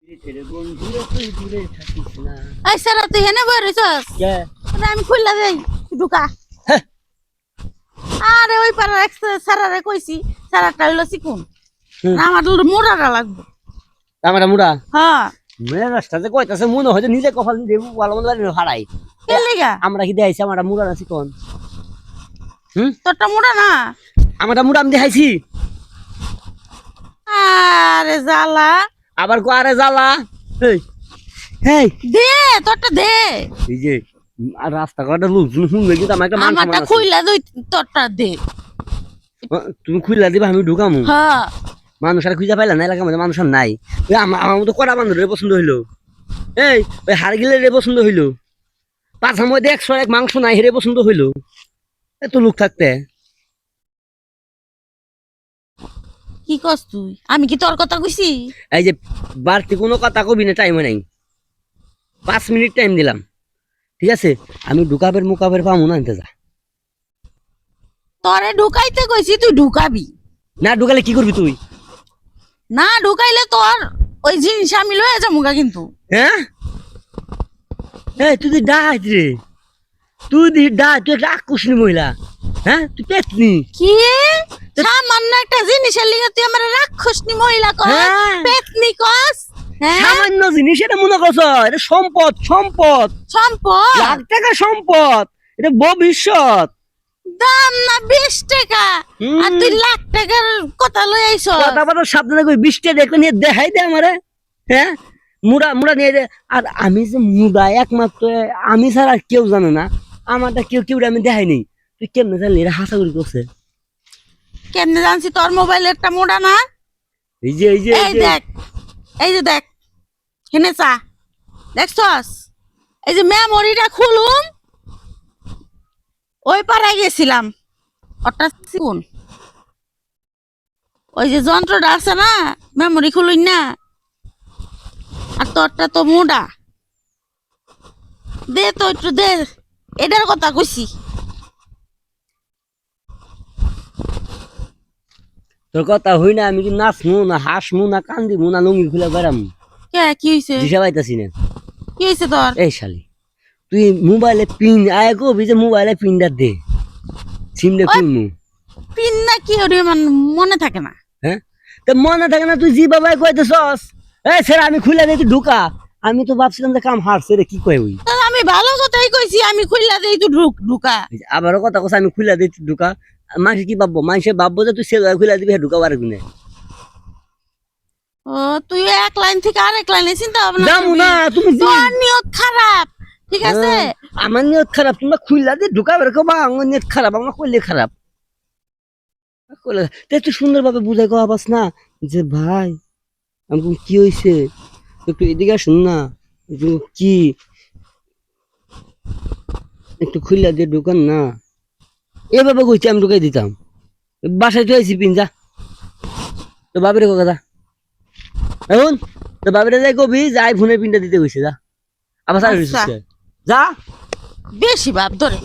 এই সারা তুই হেনে বই রইছস আমি খুললা দেই ঢুকা আরে ওই পাড়ার এক সারারে কইছি সারাটা হইলো চিকুন আমার মোড়াটা লাগবে আমার মুড়া হ্যাঁ মেয়ে রাস্তাতে কইতাছে মনে হয় নিজে কপাল দিয়ে ভালো মন্দ হারাই কে লাগা আমরা কি দেখাইছি আমার মুড়া না চিকন তোরটা মোড়া না আমারটা মুড়া আমি দেখাইছি আরে জ্বালা আবার কো আরে জ্বালা এই হেই দে তোরটা দে এই যে আর রাস্তা কাটা লোকজন শুনবে কিন্তু আমার একটা মান সম্মান আমারটা আছে। খুইলা দই তোরটা দে তুমি খুইলা দিবা আমি ঢুকামু হ্যাঁ মানুষ আর খুঁজে পাইলা না এলাকার মধ্যে মানুষ আর নাই ওই আমার মতো কড়া বান্ধব পছন্দ হইলো এই ওই হারগিলে রে পছন্দ হইলো পাঁচা মধ্যে 101 মাংস নাই হেরে পছন্দ হইলো এত লোক থাকতে কি কস তুই আমি কি তোর কথা কইছি এই যে বাড়তি কোনো কথা কবি না টাইমে নাই 5 মিনিট টাইম দিলাম ঠিক আছে আমি ঢুকাবের মুকাবের পাবো না আনতে যা তোরে ঢুকাইতে কইছি তুই ঢুকাবি না ঢুকালে কি করবি তুই না ঢুকাইলে তোর ওই জিনিস আমি লয়ে যামুগা কিন্তু হ্যাঁ এই তুই দি ডাক রে তুই দি ডাক তুই একটা আকর্ষণী মহিলা হ্যাঁ তুই পেতনি কি সামান্য একটা জিনিসের লিগে তুই আমার রাক্ষসনি মহিলা কস হ্যাঁ। পেতনি কস হ্যাঁ সামান্য জিনিস এটা মনে করছ এটা সম্পদ সম্পদ সম্পদ লাখ টাকা সম্পদ এটা ভবিষ্যৎ দাম না 20 টাকা আর তুই লাখ টাকার কথা লই আইছস কথা বলার সাবধানে কই 20 টাকা দেখো নিয়ে দেখাই দে আমারে হ্যাঁ মুড়া মুড়া নিয়ে দে আর আমি যে মুড়া একমাত্র আমি ছাড়া আর কেউ জানে না আমারটা কেউ আমি দেখাই নেই তুই কেমনে জানলি এটা হাসাগুড়ি করছে কেমনে জানছি তোর মোবাইলেরটা মোড়া না এই যে এই যে এই যে দেখ হেনে চা দেখছস এই যে মেমোরিটা খুলুম ওই পাড়ায় গেছিলাম ওটা কোন ওই যে যন্ত্রটা আছে না মেমোরি খুলুন না আর তোরটা তো মোড়া দে তো একটু দে এটার কথা কইছি তোর কথা হই না আমি কি নাচমু না হাসমু না কান্দিমু না লুঙ্গি খুলে বেড়ামু কে কি হইছে দিশা পাইতাছি না কি হইছে তোর এই শালি তুই মোবাইলে পিন আয় কবি যে মোবাইলে পিনটা দে সিমটা খুলমু পিন না কি ওরে মনে থাকে না হ্যাঁ তো মনে থাকে না তুই জি বাবাই কইতেছস এই স্যার আমি খুলে দিই তুই ঢুকা আমি তো ভাবছিলাম যে কাম হারছে রে কি কয় ওই তা আমি ভালো কথাই কইছি আমি খুইলা দেই তুই ঢুকা আবারও কথা কইছ আমি খুলে দিই তুই ঢুকা মানুষ কি ভাববো মানুষে ভাববো যে তুই সে খুলে দিবি ঢুকা পারে গুনে ও তুই এক লাইন থেকে আরেক লাইনে চিন্তা ভাবনা যামু না তুমি তোর নিয়ত খারাপ ঠিক আছে আমার নিয়ত খারাপ তোমরা খুইলা দিয়ে ঢুকা বের করবা আমার নিয়ত খারাপ আমার কইলে খারাপ তুই সুন্দর ভাবে বুঝাই কওয়া পাস না যে ভাই আমি কি হয়েছে একটু এদিকে আসুন না কি একটু খুললা দিয়ে ঢুকান না এভাবে কইছি আমি ঢুকাই দিতাম বাসায় তুই আইসি পিন যা তো বাবিরে কথা এখন তো বাবিরে যাই কবি যাই ফোনে পিনটা দিতে কইছে যা আবার যা বেশি ভাব ধরে